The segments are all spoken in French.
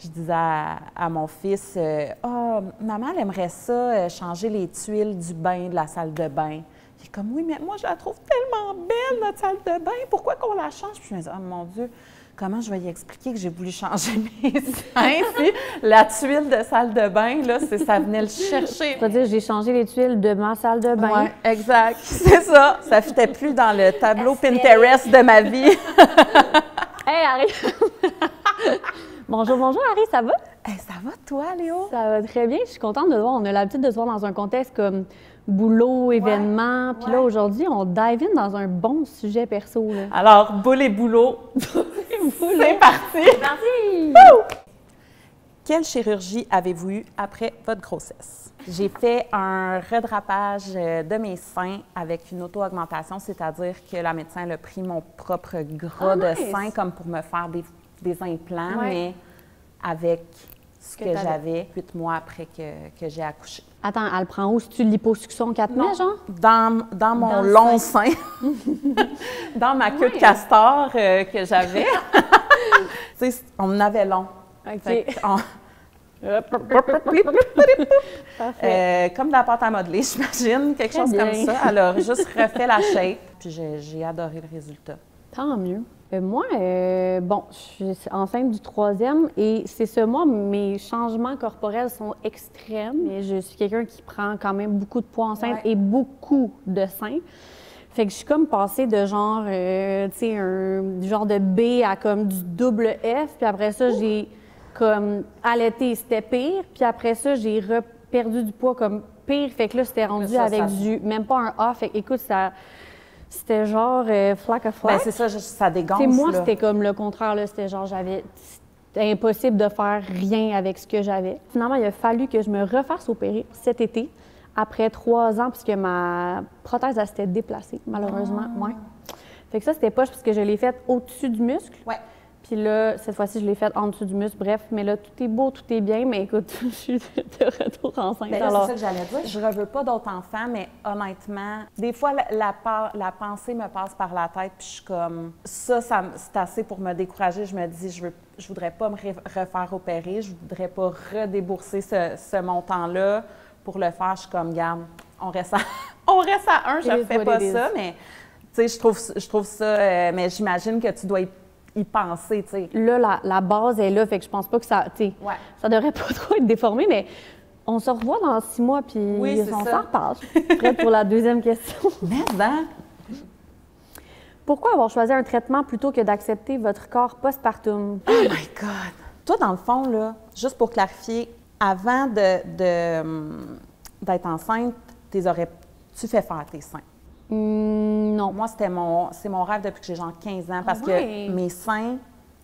je disais à mon fils, « maman, elle aimerait ça, changer les tuiles du bain, de la salle de bain. » Il est comme, « Oui, mais moi, je la trouve tellement belle, notre salle de bain. Pourquoi qu'on la change? » Puis je me dis, « Oh mon Dieu, comment je vais y expliquer que j'ai voulu changer mes seins? » Si la tuile de salle de bain, là, ça venait le chercher. C'est-à-dire, j'ai changé les tuiles de ma salle de bain. Oui, exact. C'est ça. Ça ne fitait plus dans le tableau Pinterest de ma vie. Hey, Harry! Bonjour, bonjour, Harry, ça va? Hey, ça va, toi, Léo? Ça va très bien. Je suis contente de te voir. On a l'habitude de se voir dans un contexte comme boulot, événement. Puis là, aujourd'hui, on dive in dans un bon sujet perso. Là. Alors, boule et boulot. C'est parti! C'est parti! Quelle chirurgie avez-vous eue après votre grossesse? J'ai fait un redrapage de mes seins avec une auto-augmentation, c'est-à-dire que la médecin a pris mon propre gras de sein comme pour me faire des implants, mais avec ce que j'avais 8 mois après que j'ai accouché. Attends, elle prend où? C'est-tu liposuction 4 mai, genre? Dans mon long sein. Dans ma queue de castor que j'avais. Tu sais, on en avait long. OK. Comme de la pâte à modeler, j'imagine, quelque chose comme ça. Elle a juste refait la shape, puis j'ai adoré le résultat. Tant mieux. Moi, bon, je suis enceinte du 3e et c'est ce mois, mes changements corporels sont extrêmes. Et je suis quelqu'un qui prend quand même beaucoup de poids enceinte et beaucoup de seins. Fait que je suis comme passée de genre, tu sais, du genre de B à comme du double F. Puis après ça, j'ai comme allaité, c'était pire. Puis après ça, j'ai perdu du poids comme pire. Fait que là, c'était rendu avec même pas un A. Fait que, écoute, c'était genre flac à flac. Bien, c'est ça, ça dégonfle. Moi, c'était comme le contraire. C'était genre, c'était impossible de faire rien avec ce que j'avais. Finalement, il a fallu que je me refasse opérer cet été, après 3 ans, puisque ma prothèse, elle s'était déplacée, malheureusement. Ouais. Fait que ça, c'était poche parce que je l'ai faite au-dessus du muscle. Ouais. Puis là, cette fois-ci, je l'ai faite en dessous du muscle. Bref, mais là, tout est beau, tout est bien. Mais écoute, je suis de retour enceinte. Bien, c'est ça que j'allais dire. Je ne veux pas d'autres enfants, mais honnêtement, des fois, la pensée me passe par la tête, puis je suis comme, ça c'est assez pour me décourager. Je me dis, je voudrais pas me refaire opérer, je voudrais pas redébourser ce montant-là pour le faire. Je suis comme, garde, on reste à 1, je ne fais pas ça, mais tu sais, je trouve ça, mais j'imagine que tu dois y penser, tu sais. Là, la base est là, fait que je pense pas que ça, tu sais, ça devrait pas trop être déformé, mais on se revoit dans 6 mois, puis on s'en reparle. Prête pour la deuxième question. Mais Pourquoi avoir choisi un traitement plutôt que d'accepter votre corps postpartum? Oh my God! Toi, dans le fond, là, juste pour clarifier, avant d'être enceinte, tu fait faire tes seins? Non. Moi, c'est mon rêve depuis que j'ai genre 15 ans parce que mes seins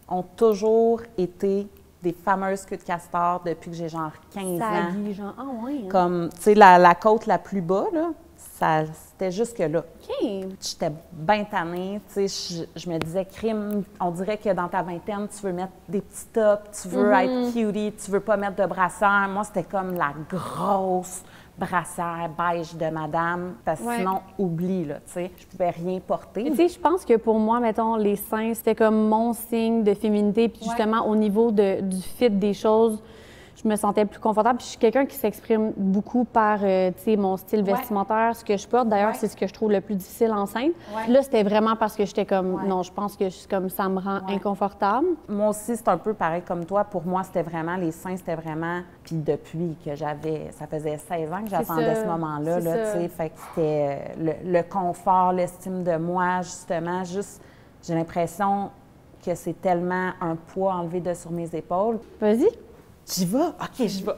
ont toujours été des fameuses queues de castor depuis que j'ai genre 15 ans. Genre, hein? Comme, tu sais, la côte la plus bas, là, c'était jusque-là. OK. J'étais bien tannée, tu sais, je me disais, crime, on dirait que dans ta vingtaine, tu veux mettre des petits tops, tu veux être cutie, tu veux pas mettre de brassière. Moi, c'était comme la grosse brassière beige de madame, parce que sinon, oublie, là, tu sais, je pouvais rien porter. Tu sais, je pense que pour moi, mettons, les seins, c'était comme mon signe de féminité, puis justement, au niveau du fit des choses, je me sentais plus confortable. Puis je suis quelqu'un qui s'exprime beaucoup par, tu sais, mon style vestimentaire, ce que je porte. D'ailleurs, c'est ce que je trouve le plus difficile enceinte. Là, c'était vraiment parce que j'étais comme, non, je pense que comme ça me rend inconfortable. Moi aussi, c'est un peu pareil comme toi. Pour moi, c'était vraiment, les seins, c'était vraiment... Puis depuis que ça faisait 16 ans que j'attendais ce moment-là, là, tu sais, fait que c'était le confort, l'estime de moi, justement, j'ai l'impression que c'est tellement un poids enlevé de sur mes épaules. Vas-y. J'y vais? OK, j'y vais.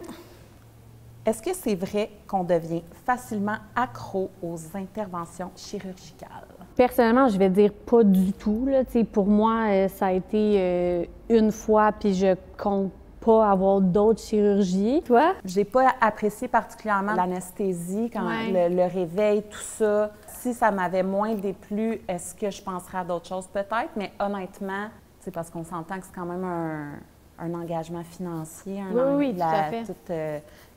Est-ce que c'est vrai qu'on devient facilement accro aux interventions chirurgicales? Personnellement, je vais dire pas du tout. Là. Pour moi, ça a été une fois, puis je compte pas avoir d'autres chirurgies. Toi? J'ai pas apprécié particulièrement l'anesthésie, quand le réveil, tout ça. Si ça m'avait moins déplu, est-ce que je penserais à d'autres choses? Peut-être, mais honnêtement, c'est parce qu'on s'entend que c'est quand même un engagement financier, Oui, tout à fait. toute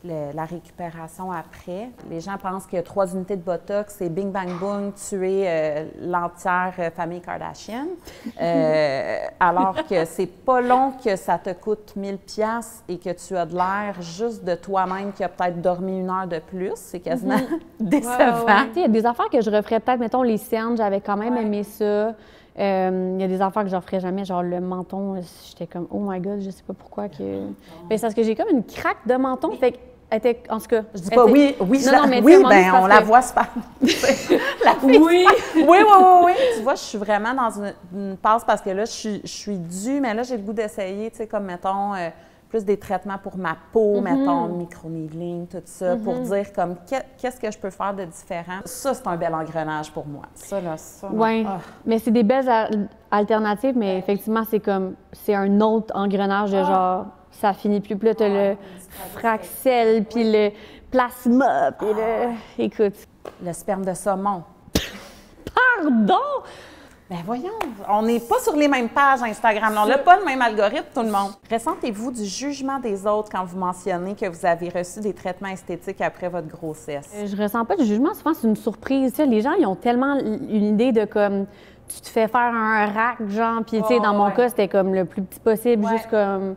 la récupération après. Les gens pensent que 3 unités de Botox, c'est bing, bang, boom, tuer l'entière famille Kardashian. Alors que c'est pas long que ça te coûte 1000 pièces et que tu as de l'air juste de toi-même qui a peut-être dormi 1 heure de plus. C'est quasiment décevant. Il y a des affaires que je referais peut-être, mettons, les cernes, j'avais quand même aimé ça. Il y a des affaires que je referais jamais, genre le menton, j'étais comme, oh my God, je sais pas pourquoi que... Mais c'est parce que j'ai comme une craque de menton, fait en tout cas... Je dis pas oui, on la voit super. Oui. Oui. Tu vois, je suis vraiment dans une passe parce que là, je suis due, mais là, j'ai le goût d'essayer, tu sais, comme, mettons, plus des traitements pour ma peau, mettons, micro-needling, tout ça, pour dire, comme, qu'est-ce que je peux faire de différent. Ça, c'est un bel engrenage pour moi. Ça, là, ça. Oui, mais c'est des belles alternatives, mais effectivement, c'est un autre engrenage de genre, ça finit plus. Puis là, t'as le Fraxel, puis le plasma, puis écoute. Le sperme de saumon. Pardon! Ben voyons, on n'est pas sur les mêmes pages Instagram. On n'a pas le même algorithme, tout le monde. Ressentez-vous du jugement des autres quand vous mentionnez que vous avez reçu des traitements esthétiques après votre grossesse? Je ressens pas de jugement. Souvent, c'est une surprise. Tu sais, les gens, ils ont tellement une idée de comme... Tu te fais faire un rack, genre, puis tu sais, dans mon cas, c'était comme le plus petit possible, juste comme...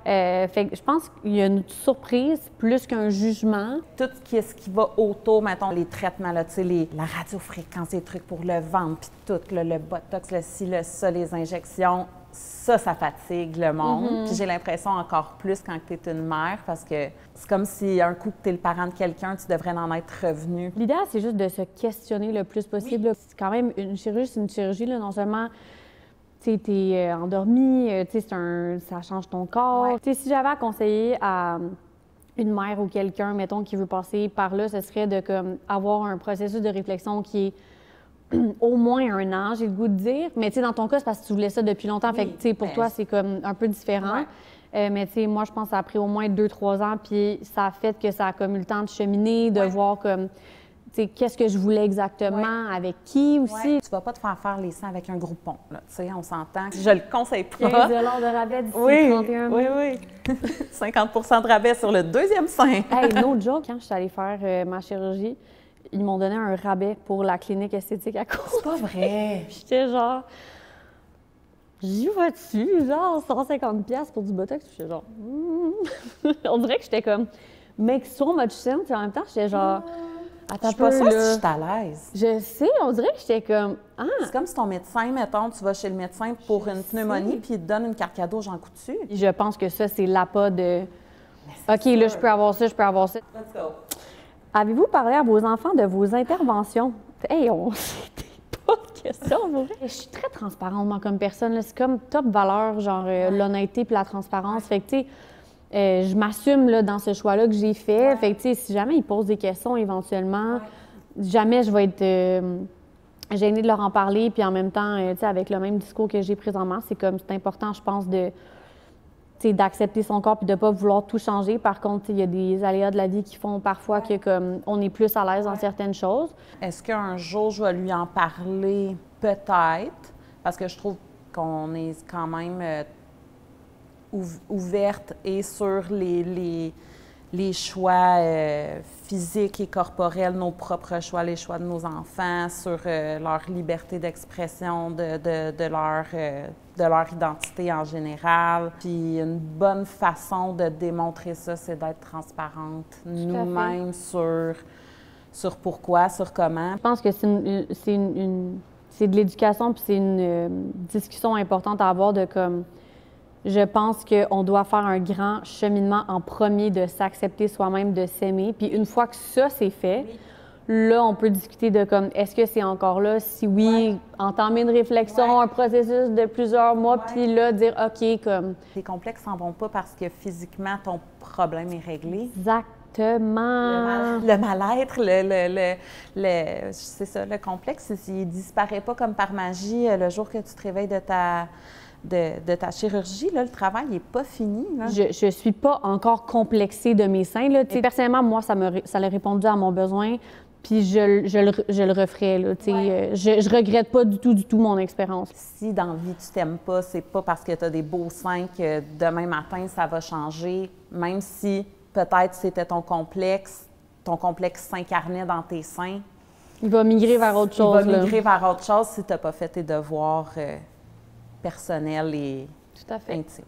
fait que je pense qu'il y a une surprise plus qu'un jugement. Tout ce qui va autour, mettons, les traitements, là, tu sais, la radiofréquence, les trucs pour le ventre, puis tout, là, le botox, le ci, le ça, les injections, ça fatigue le monde. Puis j'ai l'impression encore plus quand tu es une mère, parce que c'est comme si un coup que tu es le parent de quelqu'un, tu devrais en être revenu. L'idéal, c'est juste de se questionner le plus possible. Oui. C'est quand même une chirurgie, c'est une chirurgie, là, non seulement tu es endormi, ça change ton corps. Ouais. Si j'avais à conseiller à une mère ou quelqu'un, mettons, qui veut passer par là, ce serait de comme, avoir un processus de réflexion qui est au moins 1 an, j'ai le goût de dire. Mais tu sais, dans ton cas, c'est parce que tu voulais ça depuis longtemps. Oui, fait que, tu sais, pour toi, c'est comme un peu différent. Ouais. Mais tu sais, moi, je pense que ça a pris au moins 2-3 ans. Puis ça a fait que ça a comme eu le temps de cheminer, de voir comme, tu sais, qu'est-ce que je voulais exactement, avec qui aussi. Ouais. Tu vas pas te faire les seins avec un groupon, là. Tu sais, on s'entend. Je le conseille pas. 15 $ de rabais d'ici 31 mois. Oui. 50 % de rabais sur le 2e sein. Hey, no joke, quand je suis allée faire ma chirurgie, ils m'ont donné un rabais pour la clinique esthétique à côté. C'est pas vrai! J'étais genre, j'y vas-tu? Genre 150$ pour du botox. J'étais genre, On dirait que j'étais comme, make so much sense. Et en même temps, j'étais genre, attends, je suis pas sûre si je suis à l'aise. Je sais, on dirait que j'étais comme, C'est comme si ton médecin, mettons, tu vas chez le médecin pour une pneumonie, puis il te donne une carte cadeau Jean Coutu. Je pense que ça, c'est l'appât de, OK, là, je peux avoir ça, je peux avoir ça. Let's go. Avez-vous parlé à vos enfants de vos interventions? Hey, c'était pas de question, vous voyez. Je suis très transparente, moi, comme personne. C'est comme top valeur, genre l'honnêteté puis la transparence. Fait que, tu sais, je m'assume là, dans ce choix-là que j'ai fait. Fait que, tu sais, si jamais ils posent des questions éventuellement, jamais je vais être gênée de leur en parler. Puis en même temps, tu sais, avec le même discours que j'ai présentement, c'est important, je pense, d'accepter son corps puis de ne pas vouloir tout changer. Par contre, il y a des aléas de la vie qui font parfois que comme on est plus à l'aise dans certaines choses. Est-ce qu'un jour, je vais lui en parler? Peut-être, parce que je trouve qu'on est quand même ouverte et sur les choix physiques et corporels, nos propres choix, les choix de nos enfants, sur leur liberté d'expression, de leur identité en général. Puis une bonne façon de démontrer ça, c'est d'être transparente nous-mêmes sur pourquoi, sur comment. Je pense que c'est de l'éducation, puis c'est une discussion importante à avoir de comme... Je pense qu'on doit faire un grand cheminement en premier de s'accepter soi-même, de s'aimer. Puis une fois que ça, c'est fait, là, on peut discuter de comme, est-ce que c'est encore là? Si oui, entamer une réflexion, un processus de plusieurs mois, puis là, dire, OK, comme... Les complexes s'en vont pas parce que physiquement, ton problème est réglé. Exactement. Le mal-être, c'est ça, le complexe, il disparaît pas comme par magie le jour que tu te réveilles de ta chirurgie. Là, le travail n'est pas fini. Là. Je suis pas encore complexée de mes seins. Là. Personnellement, moi, ça a répondu à mon besoin. Puis je le referais, là, tu sais. Je regrette pas du tout mon expérience. Si dans la vie tu t'aimes pas, c'est pas parce que tu as des beaux seins que demain matin ça va changer, même si peut-être c'était ton complexe s'incarnait dans tes seins. Il va migrer vers autre chose. Il va migrer vers autre chose si tu n'as pas fait tes devoirs personnels et tout à fait intimes.